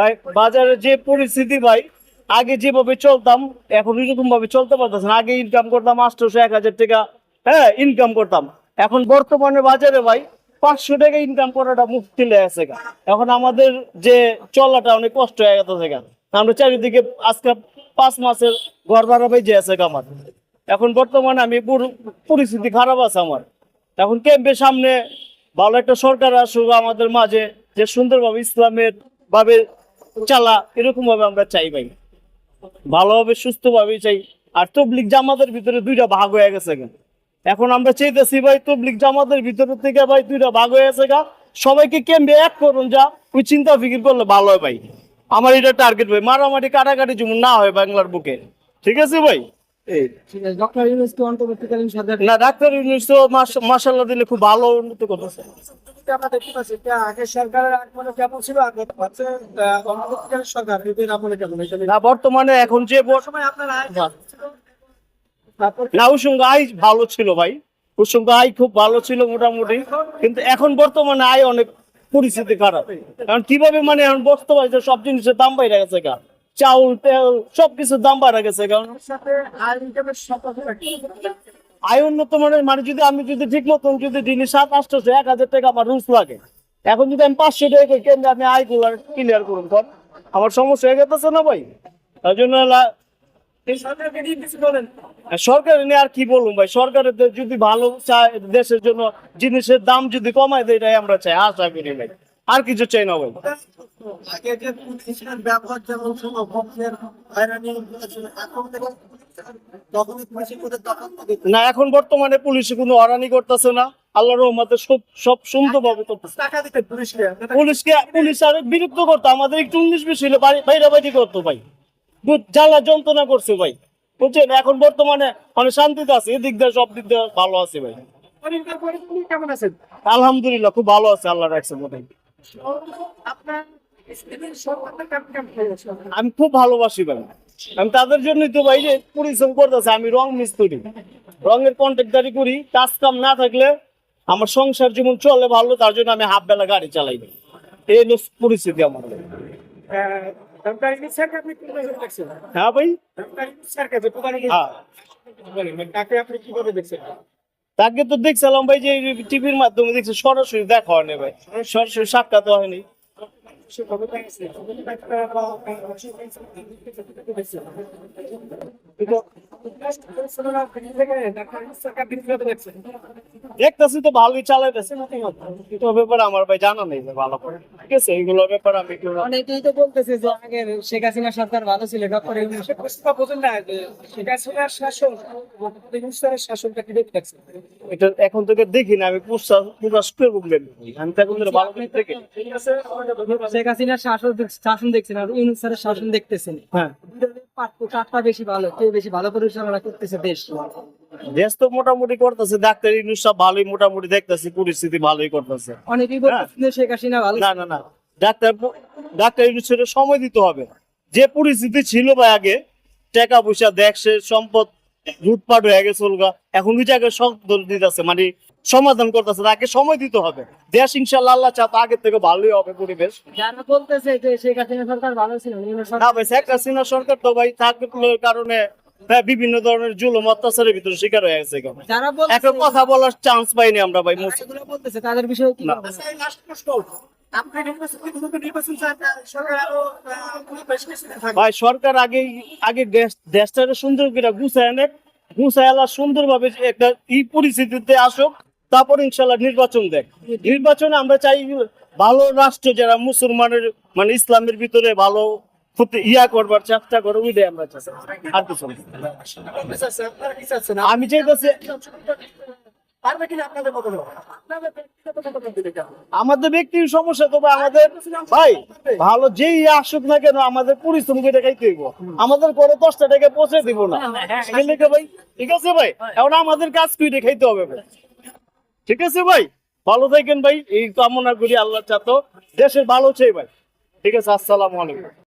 ভাই বাজারে যে পরিস্থিতি ভাই, আগে যেভাবে চলতাম এখন এরকম ভাবে চলতে পারতেছে না। আগে ইনকাম করতাম 800 1000 টাকা, হ্যাঁ ইনকাম করতাম। এখন বর্তমানে বাজারে ভাই 500 টাকা ইনকাম করাটা মুশকিল হয়ে গেছে গা। এখন আমাদের যে চলাটা অনেক কষ্ট হয়ে গেছে গা। আমরা চারিদিকে আজকে 5 মাসের ঘর ভাড়া পেয়ে যে আছে গা আমার। এখন বর্তমানে আমি পরিস্থিতি খারাপ আছে আমার। এখন ক্যাম্পের সামনে ভালো একটা সরকার আসুক আমাদের মাঝে, যে সুন্দরভাবে ইসলামের ভাবে চালা, এরকম ভাবে আমরা চাই ভাই, ভালোভাবে সুস্থভাবে চাই। আর তবলিগ জামাতের ভিতরে দুইটা ভাগ হয়ে গেছে গা। এখন আমরা চাইতেছি ভাই তবলিগ জামাতের ভিতরে থেকে ভাই দুইটা ভাগ হয়ে গেছে গা, সবাইকে ক্যাম্পে এক করুন, যা ওই চিন্তা ফিকির করলে ভালো হয় ভাই। আমার এটা টার্গেট ভাই, মারামারি কাটাকাটি যেমন না হয় বাংলার বুকে। ঠিক আছে ভাই। এই ডক্টর ইউনূসকে অন্তর্বর্তীকালীন সরকার না, ডাক্তার ইউনূস তো মাশাআল্লাহ দিলে খুব ভালো উন্নতি করতেছে। আমরা দেখতে পাচ্ছি যে আগে সরকারের আমলে কেমন ছিল, আর হচ্ছে অন্তর্বর্তীকালীন সরকার এদের আমলে কেমন, না বর্তমানে এখন যে সময় আপনার আয় ছিল, না ওর সঙ্গে আয় ভালো ছিল ভাই, ওর সঙ্গে আয় খুব ভালো ছিল মোটামুটি। কিন্তু এখন বর্তমানে আয় অনেক পরিস্থিতি খারাপ। কারণ কিভাবে মানে এখন বর্তমানে সব জিনিসের দাম বাইরে গেছে গা, চাউল তেল সবকিছুর দাম বাড়া গেছে। কারণ সাথে আয় ইনকামের সম্পর্ক কি? আয় উন্নত মানে মানে যদি আমি যদি ঠিক মতন যদি দিনে 700 800 1000 টাকা আমার রুজ লাগে, এখন যদি আমি 500 টাকা করি, কেন আমি আয় গুলার ক্লিয়ার করুন কর, আমার সমস্যা হয়ে গেছে না ভাই। তার জন্য এই সরকারকে নিয়ে কিছু বলেন। সরকার নিয়ে আর কি বলবো ভাই, সরকারের যদি ভালো চায় দেশের জন্য, জিনিসের দাম যদি কমায় দেয়, এটাই আমরা চাই, আশা করি ভাই, আর কিছু চাই না ভাই। আগে যে পুলিশের ব্যবহার যেমন ছিল, ভক্তের হয়রানি ছিল, এখন থেকে তখনই পুলিশের মধ্যে তখন না এখন বর্তমানে পুলিশ কোনো হয়রানি করতেছে না, আল্লাহর রহমতে সব সব সুন্দরভাবে করতেছে। টাকা দিতে পুলিশকে পুলিশ আর বিরক্ত করতো, আমাদের একটু 19-20 হলে বাইরে বাইরে করতো ভাই, জ্বালা যন্ত্রণা করছে ভাই, বুঝছেন। এখন বর্তমানে মানে শান্তিতে আছে, এদিক দিয়ে সব দিক দিয়ে ভালো আছে ভাই। কেমন আছেন? আলহামদুলিল্লাহ খুব ভালো আছে, আল্লাহ রাখছে মোটামুটি। আপনার সরকারটা কেমন কেমন হয়েছে? আমি খুব ভালোবাসি ভাই, আমি তাদের জন্যই তো ভাই যে পরিশ্রম করতেছে। আমি রং মিস্ত্রি, রঙের কন্ট্রাক্টদারি করি, কাজ কাম না থাকলে আমার সংসার যেমন চলে ভালো, তার জন্য আমি হাফ বেলা গাড়ি চালাই ভাই। এই হলো পরিস্থিতি আমার। ডক্টর ইউনূস স্যারকে আপনি কিভাবে দেখছেন? হ্যাঁ ভাই, ডক্টর ইউনূস স্যারকে যে প্রধান হ্যাঁ তাকে আপনি কিভাবে দেখছেন? তাকে তো দেখছিলাম ভাই যে টিভির মাধ্যমে দেখছি, সরাসরি দেখা হয়নি ভাই, সরাসরি সাক্ষাৎ হয়নি। সে কবে পেয়েছে? দেখতেছি তো ভালোই চালাইতেছে, এটা ব্যাপারে আমার ভাই জানা নেই যে ভালো করে। ঠিক আছে, এইগুলো ব্যাপারে আমি একটু অনেকেই তো বলতেছে যে আগের শেখ হাসিনা সরকার ভালো ছিল, ডক্টর ইউনূস বোঝেন না যে শেখ হাসিনার শাসন ইউনূস স্যারের শাসনটা কি দেখতে পাচ্ছেন? এটা এখন থেকে দেখি না, আমি প্রকাশ করবো কেন? আমি তো এখন ধরে ভালো করে দেখি। ঠিক আছে, শেখ হাসিনার শাসন দেখছেন আর ইউনূস স্যারের শাসন দেখতেছেন, হ্যাঁ কারটা বেশি ভালো, কে বেশি ভালো পরিচালনা করতেছে দেশ? দেশ তো মোটামুটি করতেছে, ডাক্তার ইউনূস সব ভালোই মোটামুটি দেখতেছি, পরিস্থিতি ভালোই করতেছে। অনেকেই বলতেছেন যে শেখ হাসিনা ভালো। না না না, ডাক্তার ইউনূসের সময় দিতে হবে। যে পরিস্থিতি ছিল ভাই আগে, টাকা পয়সা দেশের সম্পদ লুটপাট হয়ে গেছে ওলগা, এখন ওই জায়গায় সব দিতেছে, মানে সমাধান করতেছে, তাকে সময় দিতে হবে। দেশ ইনশাআল্লাহ আল্লাহ চাপ আগের থেকে ভালোই হবে পরিবেশ। যারা বলতেছে যে শেখ হাসিনা সরকার ভালো ছিল, ইউনূস না ভাই, শেখ হাসিনা সরকার তো ভাই থাকার কারণে বিভিন্ন ধরনের জুলুম অত্যাচারের ভিতরে শিকার হয়ে গেছে। যারা একটা কথা বলার চান্স পাইনি আমরা ভাই। এগুলো বলতেছে তাদের বিষয়ে কি না। বলবেন? আপনি নির্বাচন চান, সরকার আরো বেশ কিছুদিন থাকবে। ভাই সরকার আগে দেশটাকে সুন্দর করে গুছায় সুন্দর ভাবে একটা পরিস্থিতিতে আসুক, তারপর ইনশাল্লাহ নির্বাচন দেখ। নির্বাচনে আমরা চাই ভালো রাষ্ট্র, যারা মুসলমানের মানে ইসলামের ভিতরে ভালো করবার চেষ্টা করে, ওইটাই আমরা চাই, আর কিছু না। আপনারা কি চাচ্ছেন? আমি চাইতেছি পারবে কিনা আপনাদের মতো লোক? আমাদের ব্যক্তির সমস্যা, তবে আমাদের ভাই ভালো যেই আসুক না কেন, আমাদের পরিশ্রম করে খাইতে হইব। আমাদের ঘরে 10টা টাকা পৌঁছে দিব না ভাই। ঠিক আছে ভাই, এখন আমাদের কাজ করে খাইতে হবে ভাই। ঠিক আছে ভাই, ভালো থাকেন ভাই, এই কামনা করি, আল্লাহ চাতো দেশের ভালো চাই ভাই। ঠিক আছে, আসসালামু আলাইকুম।